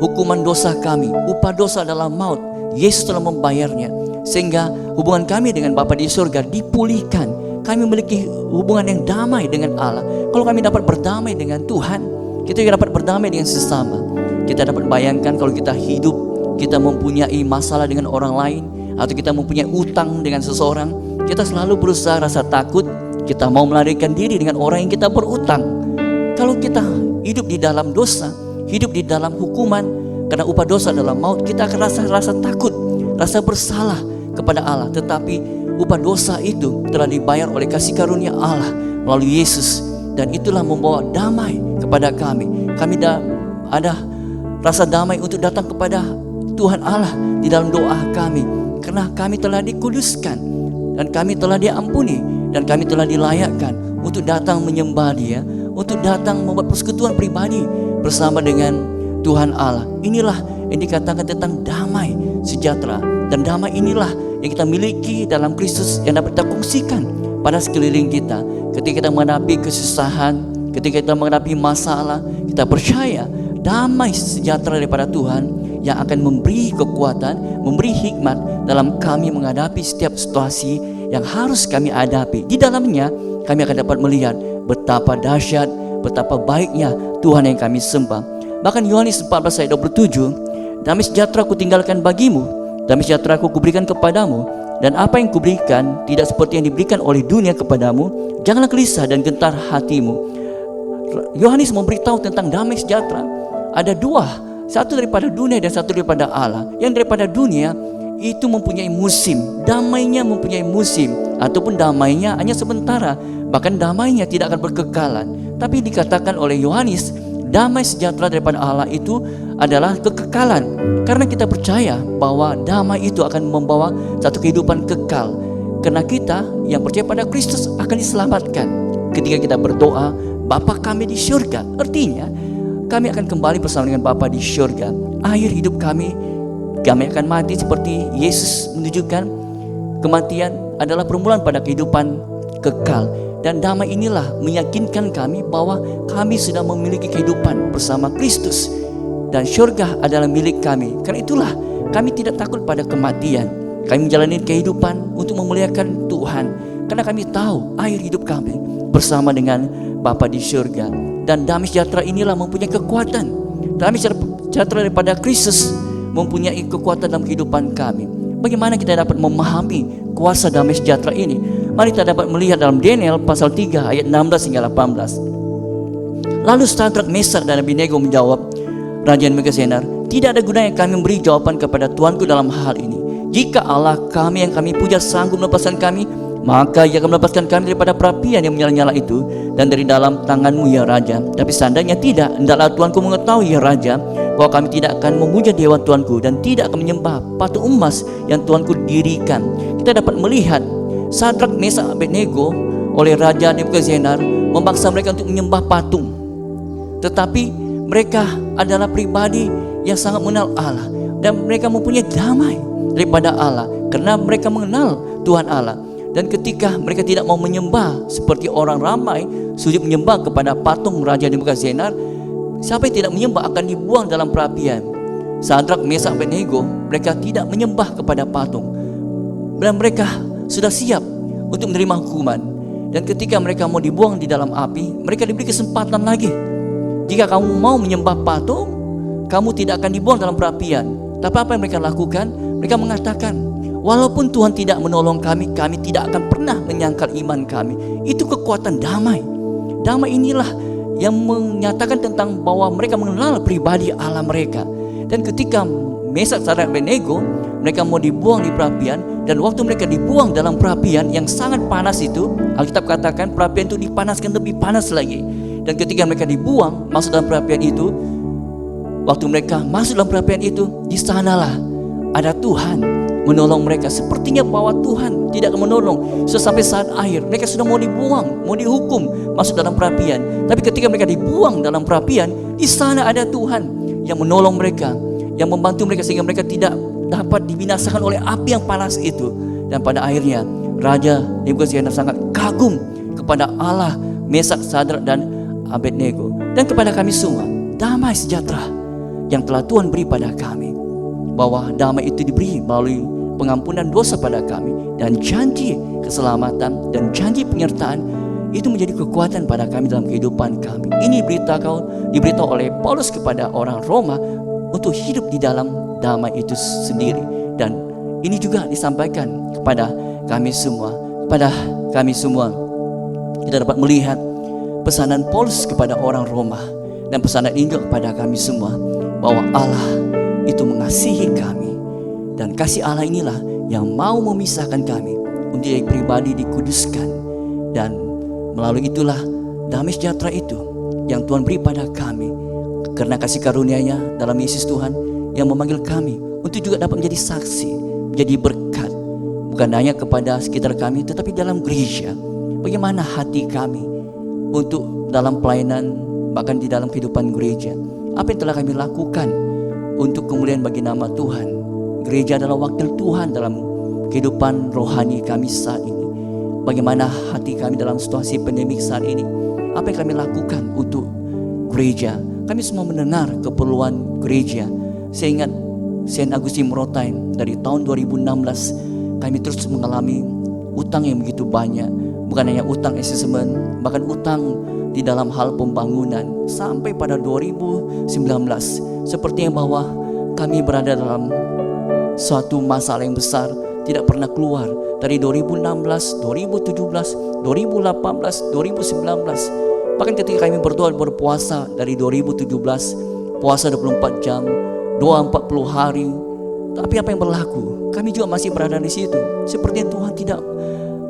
hukuman dosa kami, upah dosa adalah maut. Yesus telah membayarnya, sehingga hubungan kami dengan Bapa di surga dipulihkan. Kami memiliki hubungan yang damai dengan Allah. Kalau kami dapat berdamai dengan Tuhan, kita juga dapat berdamai dengan sesama. Kita dapat bayangkan kalau kita hidup, kita mempunyai masalah dengan orang lain, atau kita mempunyai utang dengan seseorang, kita selalu berusaha rasa takut, kita mau melarikan diri dengan orang yang kita berutang. Kalau kita hidup di dalam dosa, hidup di dalam hukuman, karena upah dosa adalah maut, kita akan rasa takut, rasa bersalah kepada Allah. Tetapi upah dosa itu telah dibayar oleh kasih karunia Allah melalui Yesus, dan itulah membawa damai kepada kami. Kami ada rasa damai untuk datang kepada Tuhan Allah di dalam doa kami, karena kami telah dikuduskan dan kami telah diampuni dan kami telah dilayakkan untuk datang menyembah Dia, untuk datang membuat persekutuan pribadi bersama dengan Tuhan Allah. Inilah yang dikatakan tentang damai sejahtera, dan damai inilah yang kita miliki dalam Kristus yang dapat kita kongsikan pada sekeliling kita. Ketika kita menghadapi kesusahan, ketika kita menghadapi masalah, kita percaya damai sejahtera daripada Tuhan yang akan memberi kekuatan, memberi hikmat dalam kami menghadapi setiap situasi yang harus kami hadapi. Di dalamnya kami akan dapat melihat betapa dahsyat, betapa baiknya Tuhan yang kami sembah. Bahkan Yohanes 14 ayat 27, damai sejahtera ku tinggalkan bagimu, damai sejahtera ku kuberikan kepadamu, dan apa yang kuberikan tidak seperti yang diberikan oleh dunia kepadamu. Janganlah gelisah dan gentar hatimu. Yohanes memberitahu tentang damai sejahtera. ada dua, satu daripada dunia dan satu daripada Allah. Yang daripada dunia itu mempunyai musim, damainya mempunyai musim, ataupun damainya hanya sementara, bahkan damainya tidak akan berkekalan. Tapi dikatakan oleh Yohanes, damai sejahtera daripada Allah itu adalah kekekalan. Karena kita percaya bahwa damai itu akan membawa satu kehidupan kekal. Karena kita yang percaya pada Kristus akan diselamatkan. Ketika kita berdoa, Bapa kami di syurga, artinya kami akan kembali bersama dengan Bapa di syurga. Akhir hidup kami akan mati seperti Yesus menunjukkan. Kematian adalah permulaan pada kehidupan kekal. Dan damai inilah meyakinkan kami bahwa kami sudah memiliki kehidupan bersama Kristus. Dan syurga adalah milik kami. Karena itulah kami tidak takut pada kematian. Kami menjalani kehidupan untuk memuliakan Tuhan. Karena kami tahu akhir hidup kami bersama dengan Bapa di syurga. Dan damai sejahtera inilah mempunyai kekuatan. Damai sejahtera daripada Kristus mempunyai kekuatan dalam kehidupan kami. Bagaimana kita dapat memahami kuasa damai sejahtera ini? Mari kita dapat melihat dalam Daniel pasal 3 ayat 16 hingga 18. Lalu Sadrak, Mesak dan Abednego menjawab Raja Nebukadnezar, tidak ada gunanya kami memberi jawaban kepada Tuanku dalam hal ini. Jika Allah kami yang kami puja sanggup melepaskan kami, maka Ia akan melepaskan kami daripada perapian yang menyala-nyala itu dan dari dalam tanganmu ya Raja. Tapi seandainya tidak, hendaklah Tuanku mengetahui ya Raja, bahwa kami tidak akan memuja dewa Tuanku dan tidak akan menyembah patung emas yang Tuanku dirikan. Kita dapat melihat Sadrak, Mesak, Abednego oleh Raja Nebukadnezar memaksa mereka untuk menyembah patung. Tetapi mereka adalah pribadi yang sangat mengenal Allah dan mereka mempunyai damai daripada Allah karena mereka mengenal Tuhan Allah. Dan ketika mereka tidak mau menyembah seperti orang ramai sujud menyembah kepada patung Raja Nebukadnezar, siapa yang tidak menyembah akan dibuang dalam perapian. Sadrak, Mesak, Abednego mereka tidak menyembah kepada patung dan mereka sudah siap untuk menerima hukuman. Dan ketika mereka mau dibuang di dalam api, mereka diberi kesempatan lagi. Jika kamu mau menyembah patung, kamu tidak akan dibuang dalam perapian. Tapi apa yang mereka lakukan? Mereka mengatakan, walaupun Tuhan tidak menolong kami, kami tidak akan pernah menyangkal iman kami. Itu kekuatan damai. Damai inilah yang menyatakan tentang bahwa mereka mengenal pribadi Allah mereka. Dan ketika Mesak, Sadrak, Abednego mereka mau dibuang di perapian, dan waktu mereka dibuang dalam perapian yang sangat panas itu, Alkitab katakan perapian itu dipanaskan lebih panas lagi. Dan ketika mereka dibuang masuk dalam perapian itu, waktu mereka masuk dalam perapian itu, di sanalah ada Tuhan menolong mereka. Sepertinya bahwa Tuhan tidak menolong sampai saat akhir. Mereka sudah mau dibuang, mau dihukum masuk dalam perapian. Tapi ketika mereka dibuang dalam perapian, di sana ada Tuhan yang menolong mereka, yang membantu mereka sehingga mereka tidak dapat dibinasakan oleh api yang panas itu. Dan pada akhirnya Raja Nebukadnezar sangat kagum kepada Allah Mesak, Sadrak dan Abednego, dan kepada kami semua damai sejahtera yang telah Tuhan beri pada kami, bahwa damai itu diberi melalui pengampunan dosa pada kami, dan janji keselamatan dan janji penyertaan itu menjadi kekuatan pada kami dalam kehidupan kami. Ini diberitahu oleh Paulus kepada orang Roma untuk hidup di dalam damai itu sendiri. Dan ini juga disampaikan kepada kami semua. Kita dapat melihat pesanan Paulus kepada orang Roma, dan pesanan ini juga kepada kami semua, bahwa Allah itu mengasihi kami, dan kasih Allah inilah yang mau memisahkan kami untuk jadi pribadi dikuduskan. Dan melalui itulah damai sejahtera itu yang Tuhan beri pada kami, karena kasih karunia-Nya dalam Yesus Tuhan yang memanggil kami untuk juga dapat menjadi saksi, menjadi berkat, bukan hanya kepada sekitar kami tetapi dalam gereja. Bagaimana hati kami untuk dalam pelayanan, bahkan di dalam kehidupan gereja? Apa yang telah kami lakukan untuk kemuliaan bagi nama Tuhan? Gereja adalah wakil Tuhan dalam kehidupan rohani kami saat ini. Bagaimana hati kami dalam situasi pandemik saat ini? Apa yang kami lakukan untuk gereja? Kami semua mendengar keperluan gereja. Saya ingat Saint Augustine Moratorium dari tahun 2016, kami terus mengalami utang yang begitu banyak. Bukan hanya utang asesmen, bahkan utang di dalam hal pembangunan. Sampai pada 2019, sepertinya bahwa kami berada dalam suatu masalah yang besar, tidak pernah keluar. Dari 2016, 2017, 2018, 2019. Bahkan ketika kami berdoa berpuasa dari 2017, puasa 24 jam, doa 40 hari. Tapi apa yang berlaku? Kami juga masih berada di situ. Sepertinya Tuhan tidak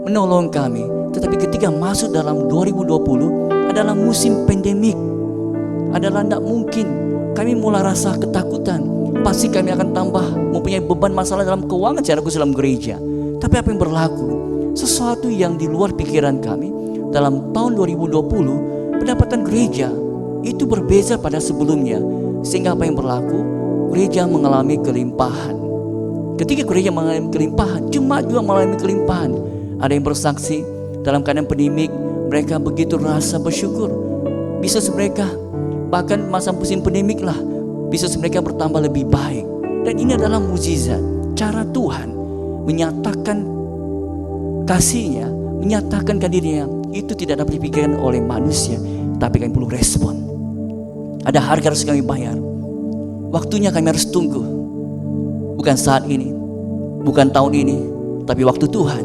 menolong kami. Tetapi ketika masuk dalam 2020 adalah musim pandemik, adalah tidak mungkin. Kami mulai rasa ketakutan. Pasti kami akan tambah mempunyai beban masalah dalam keuangan secara khusus dalam gereja. Tapi apa yang berlaku? Sesuatu yang di luar pikiran kami. Dalam tahun 2020 pendapatan gereja itu berbeza pada sebelumnya. Sehingga apa yang berlaku? Gereja mengalami kelimpahan. Ketika gereja mengalami kelimpahan, jemaat juga mengalami kelimpahan. Ada yang bersaksi dalam keadaan pandemik, mereka begitu rasa bersyukur. Bisnis mereka bahkan masa musim pandemik lah, bisnis mereka bertambah lebih baik. Dan ini adalah mukjizat, cara Tuhan menyatakan kasih-Nya, menyatakan dirinya. Itu tidak dapat dipikirkan oleh manusia, tapi kami perlu respon. Ada harga harus kami bayar. Waktunya kami harus tunggu. Bukan saat ini, bukan tahun ini, tapi waktu Tuhan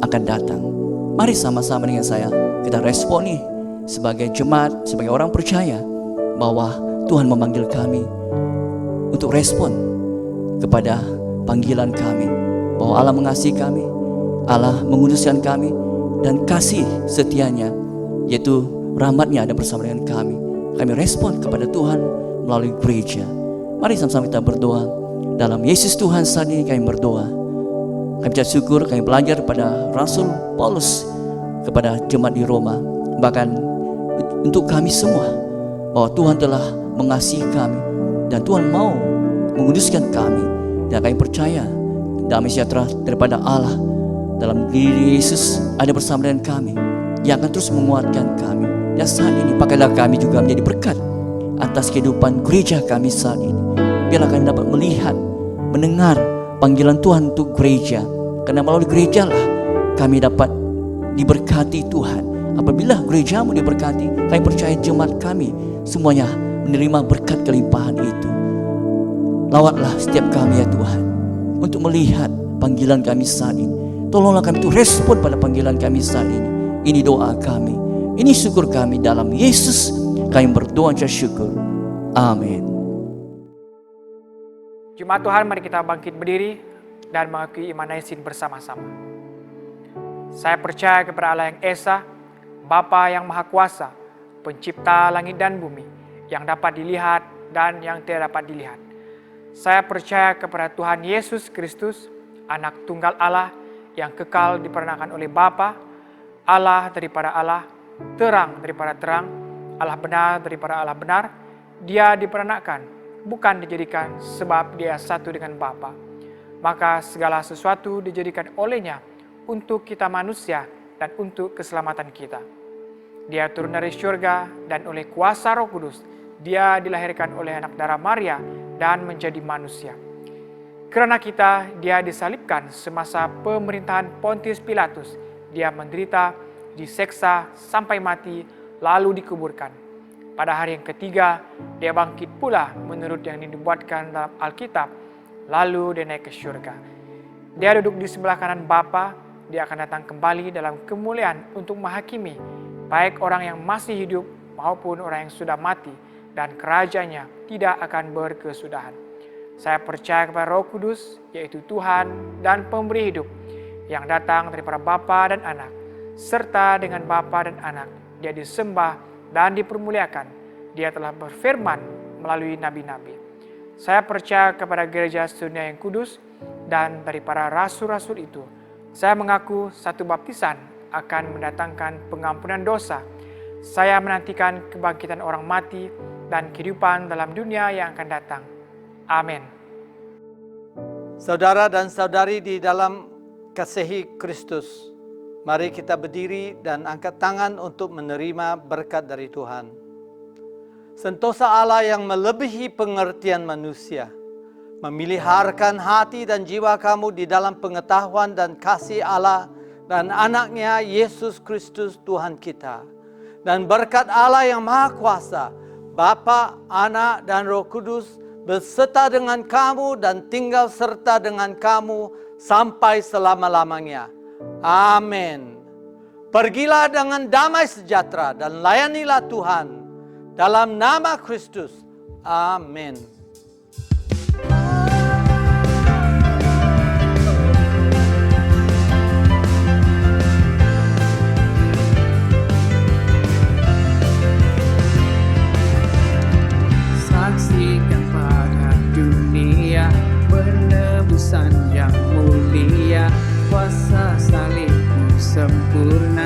akan datang. Mari sama-sama dengan saya kita respon nih sebagai jemaat, sebagai orang percaya bahwa Tuhan memanggil kami untuk respon kepada panggilan kami, bahwa Allah mengasihi kami, Allah menguduskan kami, dan kasih setianya yaitu rahmat-Nya ada bersama dengan kami. Kami respon kepada Tuhan melalui gereja. Mari sama-sama kita berdoa. Dalam Yesus Tuhan saat ini kami berdoa. Kami ucap syukur, kami belajar pada Rasul Paulus kepada jemaat di Roma, bahkan untuk kami semua, bahwa Tuhan telah mengasihi kami dan Tuhan mau menguduskan kami. Dan kami percaya damai sejahtera daripada Allah dalam diri Yesus ada bersama dengan kami, yang akan terus menguatkan kami. Dan saat ini pakailah kami juga menjadi berkat atas kehidupan gereja kami saat ini. Biarlah kami dapat melihat, mendengar panggilan Tuhan untuk gereja, karena melalui gereja lah kami dapat diberkati Tuhan. Apabila gerejamu diberkati, kami percaya jemaat kami semuanya menerima berkat kelimpahan itu. Lawatlah setiap kami ya Tuhan, untuk melihat panggilan kami saat ini. Tolonglah kami untuk respon pada panggilan kami saat ini. Ini doa kami, ini syukur kami dalam Yesus kami berdoa dan syukur. Amin. Jemaat Tuhan, mari kita bangkit berdiri dan mengakui iman Yasin bersama-sama. Saya percaya kepada Allah yang Esa, Bapa yang Maha Kuasa, Pencipta langit dan bumi, yang dapat dilihat dan yang tidak dapat dilihat. Saya percaya kepada Tuhan Yesus Kristus, Anak Tunggal Allah yang kekal diperanakan oleh Bapa, Allah daripada Allah, terang daripada terang, Allah benar daripada Allah benar. Dia diperanakan, bukan dijadikan sebab dia satu dengan Bapa. Maka segala sesuatu dijadikan olehnya untuk kita manusia dan untuk keselamatan kita. Dia turun dari surga dan oleh kuasa Roh Kudus, dia dilahirkan oleh anak darah Maria dan menjadi manusia. Karena kita, dia disalibkan semasa pemerintahan Pontius Pilatus. Dia menderita, diseksa sampai mati, lalu dikuburkan. Pada hari yang ketiga, dia bangkit pula menurut yang dibuatkan dalam Alkitab, lalu dia naik ke surga. Dia duduk di sebelah kanan Bapa, dia akan datang kembali dalam kemuliaan untuk menghakimi, baik orang yang masih hidup maupun orang yang sudah mati, dan kerajaannya tidak akan berkesudahan. Saya percaya kepada Roh Kudus, yaitu Tuhan dan Pemberi hidup, yang datang daripada Bapa dan Anak, serta dengan Bapa dan Anak, dia disembah dan dipermuliakan. Dia telah berfirman melalui nabi-nabi. Saya percaya kepada gereja dunia yang kudus, dan daripada rasul-rasul itu, saya mengaku satu baptisan akan mendatangkan pengampunan dosa. Saya menantikan kebangkitan orang mati dan kehidupan dalam dunia yang akan datang. Amin. Saudara dan saudari di dalam kasihi Kristus, mari kita berdiri dan angkat tangan untuk menerima berkat dari Tuhan. Sentosa Allah yang melebihi pengertian manusia, memeliharkan hati dan jiwa kamu di dalam pengetahuan dan kasih Allah dan anaknya Yesus Kristus Tuhan kita. Dan berkat Allah yang Maha Kuasa, Bapa, Anak, dan Roh Kudus, beserta dengan kamu dan tinggal serta dengan kamu sampai selama-lamanya. Amin. Pergilah dengan damai sejahtera dan layanilah Tuhan dalam nama Kristus, Amin. Saksikan pada dunia penebusan yang mulia, kuasa salibmu sempurna.